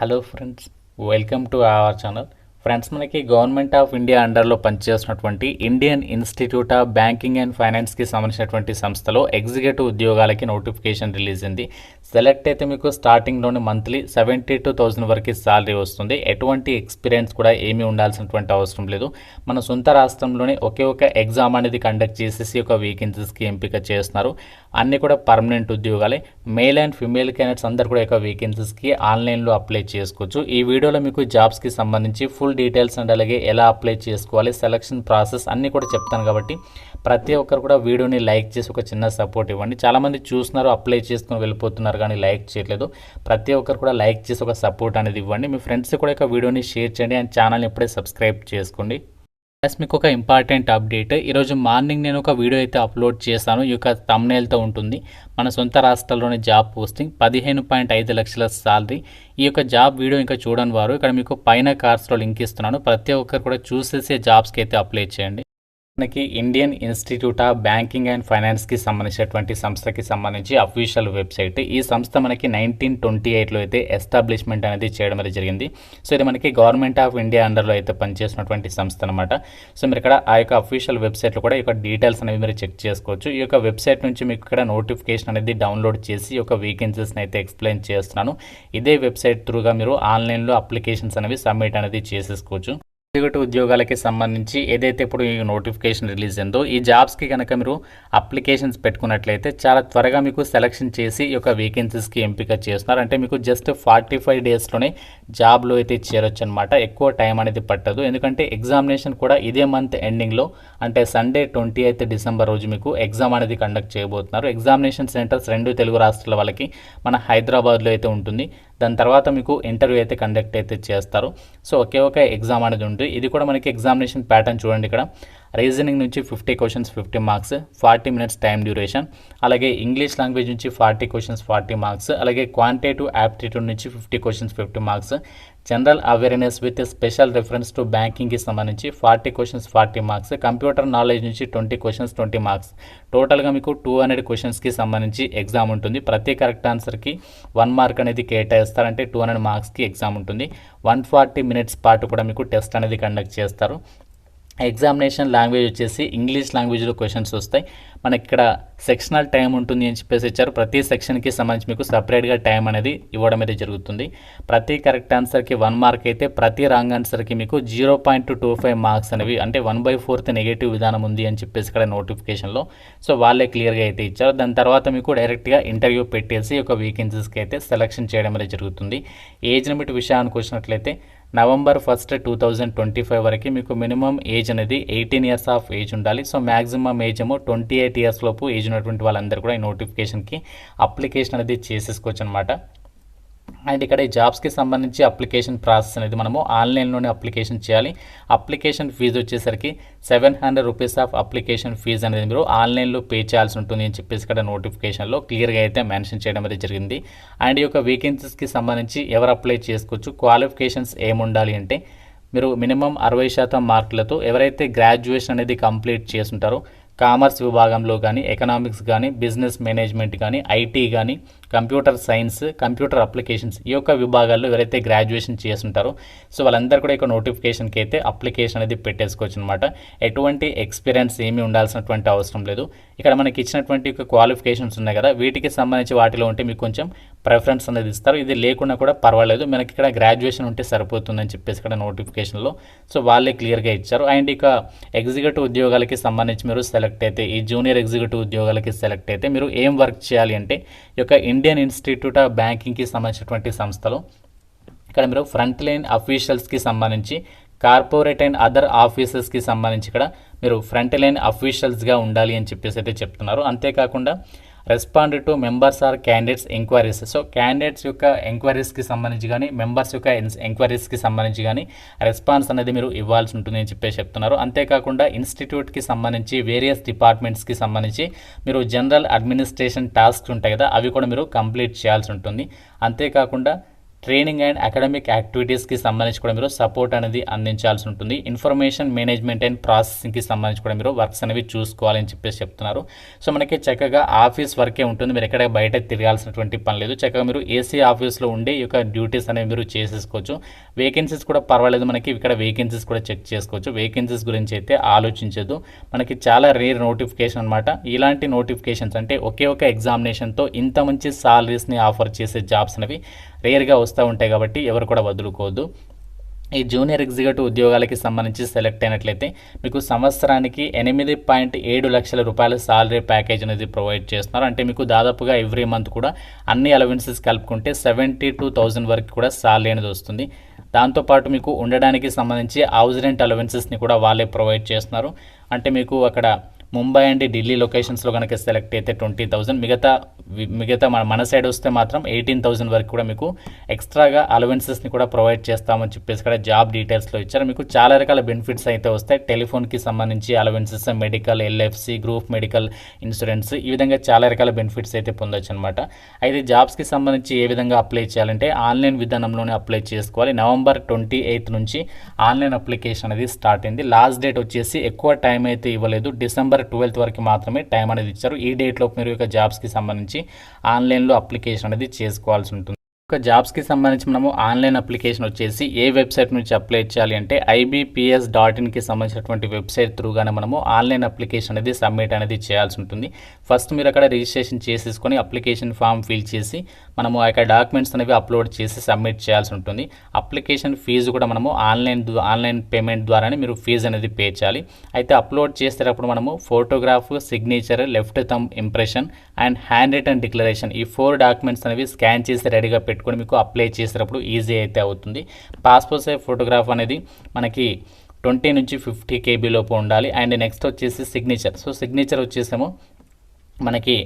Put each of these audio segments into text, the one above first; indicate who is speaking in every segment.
Speaker 1: Hello friends, welcome to our channel. Friends, మనకి government of India అండర్లో పనిచేస్తున్నటువంటి Indian institute of banking and ఫైనాన్స్కి సంబంధించినటువంటి సంస్థలో ఎగ్జిక్యూటివ్ ఉద్యోగాలకి నోటిఫికేషన్ రిలీజ్ అయింది. సెలెక్ట్ అయితే మీకు స్టార్టింగ్లోనే మంత్లీ 72,000 వరకు శాలరీ వస్తుంది. ఎటువంటి ఎక్స్పీరియన్స్ కూడా ఏమీ ఉండాల్సినటువంటి అవసరం లేదు. మన సొంత రాష్ట్రంలోనే ఒకే ఒక ఎగ్జామ్ అనేది కండక్ట్ చేసేసి ఒక వేకెన్సీస్కి ఎంపిక చేస్తున్నారు. అన్నీ కూడా పర్మనెంట్ ఉద్యోగాలే. మేల్ అండ్ ఫిమేల్ క్యాండిడేట్స్ అందరు కూడా ఒక వేకెన్సీస్కి ఆన్లైన్లో అప్లై చేసుకోవచ్చు. ఈ వీడియోలో మీకు జాబ్స్కి సంబంధించి ఫుల్ డీటెయిల్స్ అండ్ అలాగే ఎలా అప్లై చేసుకోవాలి, సెలక్షన్ ప్రాసెస్ అన్నీ కూడా చెప్తాను. కాబట్టి ప్రతి ఒక్కరు కూడా వీడియోని లైక్ చేసి ఒక చిన్న సపోర్ట్ ఇవ్వండి. చాలామంది చూస్తున్నారు, అప్లై చేసుకుని వెళ్ళిపోతున్నారు కానీ లైక్ చేయట్లేదు. ప్రతి ఒక్కరు కూడా లైక్ చేసి ఒక సపోర్ట్ అనేది ఇవ్వండి. మీ ఫ్రెండ్స్ కూడా ఒక వీడియోని షేర్ చేయండి అండ్ ఛానల్ని ఎప్పుడే సబ్స్క్రైబ్ చేసుకోండి. ప్లస్ మీకు ఒక ఇంపార్టెంట్ అప్డేట్, ఈరోజు మార్నింగ్ నేను ఒక వీడియో అయితే అప్లోడ్ చేశాను. ఈ యొక్క థంబ్నెయిల్తో ఉంటుంది. మన సొంత రాష్ట్రాల్లోని జాబ్ పోస్టింగ్ 15.5 లక్షల శాలరీ. ఈ యొక్క జాబ్ వీడియో ఇంకా చూడని వారు ఇక్కడ మీకు పైన కార్డ్స్లో లింక్ ఇస్తున్నాను. ప్రతి ఒక్కరు కూడా చూసేసే జాబ్స్కి అయితే అప్లై చేయండి. మనకి Indian institute of banking and ఫైనాన్స్కి సంబంధించినటువంటి సంస్థకి సంబంధించి అఫీషియల్ వెబ్సైట్. ఈ సంస్థ మనకి 1928లో అయితే ఎస్టాబ్లిష్మెంట్ అనేది చేయడం అనేది జరిగింది. సో ఇది మనకి గవర్నమెంట్ ఆఫ్ ఇండియా అండర్లో అయితే పనిచేసినటువంటి సంస్థ అనమాట. సో మీరు ఇక్కడ ఆ యొక్క అఫీషియల్ వెబ్సైట్లో కూడా ఈ యొక్క డీటెయిల్స్ అనేవి మీరు చెక్ చేసుకోవచ్చు. ఈ యొక్క వెబ్సైట్ నుంచి మీకు ఇక్కడ నోటిఫికేషన్ అనేది డౌన్లోడ్ చేసి ఈ యొక్క వేకెన్సీస్ని అయితే ఎక్స్ప్లెయిన్ చేస్తున్నాను. ఇదే వెబ్సైట్ త్రూగా మీరు ఆన్లైన్లో అప్లికేషన్స్ అనేవి సబ్మిట్ అనేది చేసేసుకోవచ్చు. ఎగ్జిక్యూటివ్ ఉద్యోగాలకి సంబంధించి ఏదైతే ఇప్పుడు ఈ నోటిఫికేషన్ రిలీజ్ అయిందో ఈ జాబ్స్కి కనుక మీరు అప్లికేషన్స్ పెట్టుకున్నట్లయితే చాలా త్వరగా మీకు సెలక్షన్ చేసి ఈ యొక్క వేకెన్సీస్కి ఎంపిక చేస్తున్నారు. అంటే మీకు జస్ట్ 45 డేస్లోనే జాబ్లో అయితే చేరొచ్చు అనమాట. ఎక్కువ టైం అనేది పట్టదు. ఎందుకంటే ఎగ్జామినేషన్ కూడా ఇదే మంత్ ఎండింగ్లో అంటే సండే 28 డిసెంబర్ రోజు మీకు ఎగ్జామ్ అనేది కండక్ట్ చేయబోతున్నారు. ఎగ్జామినేషన్ సెంటర్స్ 2 తెలుగు రాష్ట్రాల వాళ్ళకి మన హైదరాబాద్లో అయితే ఉంటుంది. దాని తర్వాత మీకు ఇంటర్వ్యూ అయితే కండక్ట్ అయితే చేస్తారు. సో ఒకే ఒక ఎగ్జామ్ అనేది ఉంటుంది. ఇది కూడా మనకి ఎగ్జామినేషన్ ప్యాటర్న్ చూడండి. ఇక్కడ రీజనింగ్ నుంచి 50 questions 50 marks, 40 minutes time duration. అలాగే ఇంగ్లీష్ లాంగ్వేజ్ నుంచి 40 క్వశ్చన్స్ 40 మార్క్స్. అలాగే క్వాంటిటేటివ్ యాప్టిట్యూడ్ నుంచి 50 questions 50 marks. General awareness with special reference to బ్యాంకింగ్కి సంబంధించి 40 క్వశ్చన్స్ 40 మార్క్స్. కంప్యూటర్ నాలెడ్జ్ నుంచి 20 క్వశ్చన్స్ 20 మార్క్స్. టోటల్గా మీకు 200 క్వశ్చన్స్కి సంబంధించి ఎగ్జామ్ ఉంటుంది. ప్రతి కరెక్ట్ ఆన్సర్కి 1 మార్క్ అనేది కేటాయిస్తారంటే 200 మార్క్స్కి ఎగ్జామ్ ఉంటుంది. 140 మినిట్స్ పాటు కూడా మీకు టెస్ట్ అనేది కండక్ట్ చేస్తారు. ఎగ్జామినేషన్ లాంగ్వేజ్ వచ్చేసి ఇంగ్లీష్ లాంగ్వేజ్లో క్వశ్చన్స్ వస్తాయి. మనకి ఇక్కడ సెక్షనల్ టైం ఉంటుంది అని చెప్పేసి ఇచ్చారు. ప్రతి సెక్షన్కి సంబంధించి మీకు సపరేట్గా టైం అనేది ఇవ్వడం అయితే జరుగుతుంది. ప్రతి కరెక్ట్ ఆన్సర్కి 1 మార్క్ అయితే ప్రతి రాంగ్ ఆన్సర్కి మీకు 0.25 మార్క్స్ అనేవి అంటే 1/4 నెగటివ్ విధానం ఉంది అని చెప్పేసి ఇక్కడ నోటిఫికేషన్లో సో వాళ్ళే క్లియర్గా అయితే ఇచ్చారు. దాని తర్వాత మీకు డైరెక్ట్గా ఇంటర్వ్యూ పెట్టేసి ఒక వేకెన్సీస్కి అయితే సెలెక్షన్ చేయడం అనేది జరుగుతుంది. ఏజ్ లిమిట్ విషయానికి వచ్చినట్లయితే November 1, 2025 వరకు మీకు మినిమం ఏజ్ అనేది 18 ఇయర్స్ ఆఫ్ ఏజ్ ఉండాలి. సో మ్యాక్సిమం ఏజ్ ఏమో 28 ఇయర్స్ లోపు ఏజ్ ఉన్నటువంటి వాళ్ళందరూ కూడా ఈ నోటిఫికేషన్కి అప్లికేషన్ అనేది చేసేసుకోవచ్చు అనమాట. అండ్ ఇక్కడ ఈ జాబ్స్కి సంబంధించి అప్లికేషన్ ప్రాసెస్ అనేది మనము ఆన్లైన్లోనే అప్లికేషన్ చేయాలి. అప్లికేషన్ ఫీజు వచ్చేసరికి 700 రూపీస్ ఆఫ్ అప్లికేషన్ ఫీజు అనేది మీరు ఆన్లైన్లో పే చేయాల్సి ఉంటుంది అని చెప్పేసి ఇక్కడ నోటిఫికేషన్లో క్లియర్గా అయితే మెన్షన్ చేయడం అనేది జరిగింది. అండ్ ఈ యొక్క వేకెన్సీస్కి సంబంధించి ఎవరు అప్లై చేసుకోవచ్చు, క్వాలిఫికేషన్స్ ఏముండాలి అంటే మీరు మినిమం 60% మార్కులతో ఎవరైతే గ్రాడ్యుయేషన్ అనేది కంప్లీట్ చేసుంటారో కామర్స్ విభాగంలో కానీ, ఎకనామిక్స్ కానీ, బిజినెస్ మేనేజ్మెంట్ కానీ, ఐటీ కానీ, కంప్యూటర్ సైన్స్, కంప్యూటర్ అప్లికేషన్స్ ఈ యొక్క విభాగాల్లో ఎవరైతే గ్రాడ్యుయేషన్ చేస్తుంటారో సో వాళ్ళందరూ కూడా ఇక నోటిఫికేషన్కి అయితే అప్లికేషన్ అనేది పెట్టేసుకోవచ్చు అనమాట. ఎటువంటి ఎక్స్పీరియన్స్ ఏమీ ఉండాల్సినటువంటి అవసరం లేదు. ఇక్కడ మనకి ఇచ్చినటువంటి క్వాలిఫికేషన్స్ ఉన్నాయి కదా, వీటికి సంబంధించి వాటిలో ఉంటే మీకు కొంచెం ప్రిఫరెన్స్ అనేది ఇస్తారు. ఇది లేకుండా కూడా పర్వాలేదు, మనకి ఇక్కడ గ్రాడ్యుయేషన్ ఉంటే సరిపోతుందని చెప్పేసి ఇక్కడ నోటిఫికేషన్లో సో వాళ్ళే క్లియర్గా ఇచ్చారు. అండ్ ఇక ఎగ్జిక్యూటివ్ ఉద్యోగాలకి సంబంధించి మీరు సెలెక్ట్ అయితే ఈ జూనియర్ ఎగ్జిక్యూటివ్ ఉద్యోగాలకి సెలెక్ట్ అయితే మీరు ఏం వర్క్ చేయాలి అంటే ఈ యొక్క ఇండియన్ ఇన్స్టిట్యూట్ ఆఫ్ బ్యాంకింగ్కి సంబంధించినటువంటి సంస్థలో ఇక్కడ మీరు ఫ్రంట్ లైన్ అఫీషియల్స్కి సంబంధించి కార్పొరేట్ అండ్ అదర్ ఆఫీసెస్కి సంబంధించి ఇక్కడ మీరు ఫ్రంట్ లైన్ అఫీషియల్స్గా ఉండాలి అని చెప్పేసి అయితే చెప్తున్నారు. అంతేకాకుండా respond to members or candidates enquiries. So candidates యొక్క ఎంక్వైరీస్కి సంబంధించి కానీ మెంబర్స్ యొక్క ఎంక్వైరీస్కి సంబంధించి కానీ రెస్పాన్స్ అనేది మీరు ఇవ్వాల్సి ఉంటుంది అని చెప్పేసి చెప్తున్నారు. అంతేకాకుండా ఇన్స్టిట్యూట్కి సంబంధించి వేరియస్ డిపార్ట్మెంట్స్కి సంబంధించి మీరు జనరల్ అడ్మినిస్ట్రేషన్ టాస్క్స్ ఉంటాయి కదా, అవి కూడా మీరు కంప్లీట్ చేయాల్సి ఉంటుంది. అంతేకాకుండా ట్రైనింగ్ అండ్ అకాడమిక్ యాక్టివిటీస్కి సంబంధించి కూడా మీరు సపోర్ట్ అనేది అందించాల్సి ఉంటుంది. ఇన్ఫర్మేషన్ మేనేజ్మెంట్ అండ్ ప్రాసెసింగ్కి సంబంధించి కూడా మీరు వర్క్స్ అనేవి చూసుకోవాలని చెప్పేసి చెప్తున్నారు. సో మనకి చక్కగా ఆఫీస్ వర్కే ఉంటుంది, మీరు ఎక్కడ బయట తిరగాల్సినటువంటి పని లేదు. చక్కగా మీరు ఏసీ ఆఫీస్లో ఉండే ఈ యొక్క డ్యూటీస్ అనేవి మీరు చేసేసుకోవచ్చు. వేకెన్సీస్ కూడా పర్వాలేదు, మనకి ఇక్కడ వేకెన్సీస్ కూడా చెక్ చేసుకోవచ్చు. వేకెన్సీస్ గురించి అయితే ఆలోచించదు, మనకి చాలా రేర్ నోటిఫికేషన్ అనమాట. ఇలాంటి నోటిఫికేషన్స్ అంటే ఒకే ఒక ఎగ్జామినేషన్తో ఇంత మంచి సాలరీస్ని ఆఫర్ చేసే జాబ్స్ అనేవి రేర్గా వస్తూ ఉంటాయి కాబట్టి ఎవరు కూడా వదులుకోవద్దు. ఈ జూనియర్ ఎగ్జిక్యూటివ్ ఉద్యోగాలకి సంబంధించి సెలెక్ట్ అయినట్లయితే మీకు సంవత్సరానికి 8.7 లక్షల రూపాయల సాలరీ ప్యాకేజ్ అనేది ప్రొవైడ్ చేస్తున్నారు. అంటే మీకు దాదాపుగా ఎవ్రీ మంత్ కూడా అన్ని అలవెన్సెస్ కలుపుకుంటే 72,000 వరకు కూడా సాలరీ అనేది వస్తుంది. దాంతోపాటు మీకు ఉండడానికి సంబంధించి హౌస్ రెంట్ అలవెన్సెస్ని కూడా వాళ్ళే ప్రొవైడ్ చేస్తున్నారు. అంటే మీకు అక్కడ ముంబై అండ్ ఢిల్లీ లొకేషన్స్లో కనుక సెలెక్ట్ అయితే 20,000, మిగతా మన సైడ్ వస్తే మాత్రం 18,000 వరకు కూడా మీకు ఎక్స్ట్రాగా అలవెన్సెస్ని కూడా ప్రొవైడ్ చేస్తామని చెప్పేసి ఇక్కడ జాబ్ డీటెయిల్స్లో ఇచ్చారు. మీకు చాలా రకాల బెనిఫిట్స్ అయితే వస్తాయి. టెలిఫోన్కి సంబంధించి allowances, medical, LFC, group medical insurance, ఈ విధంగా చాలా రకాల బెనిఫిట్స్ అయితే పొందొచ్చు అనమాట. అయితే జాబ్స్కి సంబంధించి ఏ విధంగా అప్లై చేయాలంటే ఆన్లైన్ విధానంలోనే అప్లై చేసుకోవాలి. November 28 నుంచి ఆన్లైన్ అప్లికేషన్ అనేది స్టార్ట్ అయింది. లాస్ట్ డేట్ వచ్చేసి ఎక్కువ టైం అయితే ఇవ్వలేదు, December 12 వరకు మాత్రమే టైం అనేది ఇచ్చారు. ఈ డేట్లో మీరు యొక్క జాబ్స్కి సంబంధించి ఆన్లైన్లో అప్లికేషన్ అనేది చేసుకోవాల్సి ఉంటుంది. ఒక జాబ్స్కి సంబంధించి మనము ఆన్లైన్ అప్లికేషన్ వచ్చేసి ఏ వెబ్సైట్ నుంచి అప్లై చేయాలి అంటే IBPS.inకి సంబంధించినటువంటి వెబ్సైట్ త్రూగానే మనము ఆన్లైన్ అప్లికేషన్ అనేది సబ్మిట్ అనేది చేయాల్సి ఉంటుంది. ఫస్ట్ మీరు అక్కడ రిజిస్ట్రేషన్ చేసేసుకొని అప్లికేషన్ ఫామ్ ఫిల్ చేసి మనము ఆ యొక్క డాక్యుమెంట్స్ అనేవి అప్లోడ్ చేసి సబ్మిట్ చేయాల్సి ఉంటుంది. అప్లికేషన్ ఫీజు కూడా మనము ఆన్లైన్ పేమెంట్ ద్వారానే మీరు ఫీజు అనేది పే చేయాలి. అయితే అప్లోడ్ చేసేటప్పుడు మనము photograph, signature, left thumb impression and hand written declaration, ఈ 4 డాక్యుమెంట్స్ అనేవి స్కాన్ చేసి రెడీగా పెట్టుకొని మీకు అప్లై చేసేటప్పుడు ఈజీ అయితే అవుతుంది. పాస్పోర్ట్ సైజ్ ఫోటోగ్రాఫ్ అనేది మనకి 20 నుంచి 50 KB లోపు ఉండాలి. అండ్ నెక్స్ట్ వచ్చేసి సిగ్నేచర్. సో సిగ్నేచర్ వచ్చేసేమో మనకి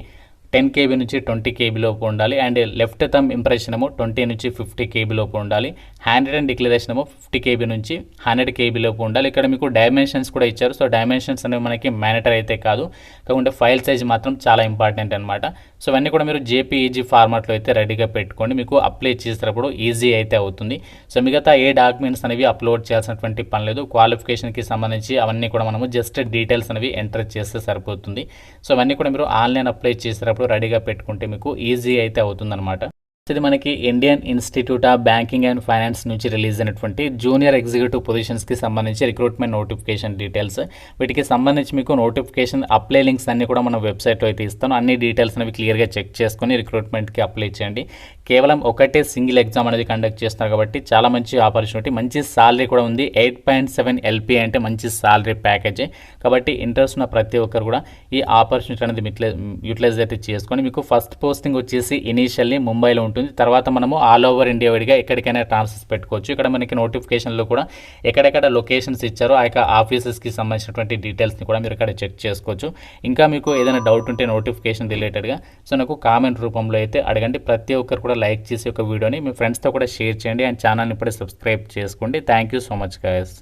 Speaker 1: 10 KB నుంచి 20 KB లోపు ఉండాలి. అండ్ లెఫ్ట్ థంబ్ ఇంప్రెషన్ ఏమో 20 నుంచి 50 KB లోపు ఉండాలి. హ్యాండ్ రిటన్ డిక్లరేషన్ ఏమో 50 KB నుంచి 100 KB లోపు ఉండాలి. ఇక్కడ మీకు డైమెన్షన్స్ కూడా ఇచ్చారు. సో డైమెన్షన్స్ అనేవి మనకి మ్యాండటరీ అయితే కాదు, కాకుంటే ఫైల్ సైజ్ మాత్రం చాలా ఇంపార్టెంట్ అనమాట. సో అవన్నీ కూడా మీరు JPEG ఫార్మాట్లో అయితే రెడీగా పెట్టుకోండి, మీకు అప్లై చేసేటప్పుడు ఈజీ అయితే అవుతుంది. సో మిగతా ఏ డాక్యుమెంట్స్ అనేవి అప్లోడ్ చేయాల్సినటువంటి పని లేదు. క్వాలిఫికేషన్కి సంబంధించి అవన్నీ కూడా మనము జస్ట్ డీటెయిల్స్ అనేవి ఎంటర్ చేస్తే సరిపోతుంది. సో అవన్నీ కూడా మీరు ఆన్లైన్ అప్లై చేసేటప్పుడు రెడీగా పెట్టుకుంటే మీకు ఈజీ అయితే అవుతుందన్నమాట. ఇది మనకి Indian institute of banking and finance నుంచి రిలీజ్ అయినటువంటి జూనియర్ ఎగ్జిక్యూటివ్ పొజిషన్స్కి సంబంధించి రిక్రూట్మెంట్ నోటిఫికేషన్ డీటెయిల్స్. వీటికి సంబంధించి మీకు నోటిఫికేషన్ అప్లై లింక్స్ అన్ని కూడా మన వెబ్సైట్లో అయితే ఇస్తాను. అన్ని డీటెయిల్స్ అనేవి క్లియర్గా చెక్ చేసుకొని రిక్రూట్మెంట్కి అప్లై చేయండి. కేవలం ఒకటే సింగిల్ ఎగ్జామ్ అనేది కండక్ట్ చేస్తున్నారు కాబట్టి చాలా మంచి ఆపర్చునిటీ, మంచి సాలరీ కూడా ఉంది. 8.7 LP అంటే మంచి సాలరీ ప్యాకేజే. కాబట్టి ఇంట్రెస్ట్ ఉన్న ప్రతి ఒక్కరు కూడా ఈ ఆపర్చునిటీ అనేది యూటిలైజ్ అయితే చేసుకొని, మీకు ఫస్ట్ పోస్టింగ్ వచ్చేసి ఇనీషియల్లీ ముంబైలో ఉంటుంది. తర్వాత మనము ఆల్ ఓవర్ ఇండియా విడిగా ఎక్కడికైనా ట్రాన్స్ఫర్స్ పెట్టుకోవచ్చు. ఇక్కడ మనకి నోటిఫికేషన్లో కూడా ఎక్కడెక్కడ లొకేషన్స్ ఇచ్చారో ఆ యొక్క ఆఫీసెస్కి సంబంధించినటువంటి డీటెయిల్స్ని కూడా మీరు ఇక్కడ చెక్ చేసుకోవచ్చు. ఇంకా మీకు ఏదైనా డౌట్ ఉంటే నోటిఫికేషన్ రిలేటెడ్గా సో నాకు కామెంట్ రూపంలో అయితే అడగండి. ప్రతి ఒక్కరు కూడా లైక్ చేసి ఒక వీడియోని మీ ఫ్రెండ్స్తో కూడా షేర్ చేయండి. అండ్ ఛానల్ని ఇప్పుడే సబ్స్క్రైబ్ చేసుకోండి. Thank you so much guys.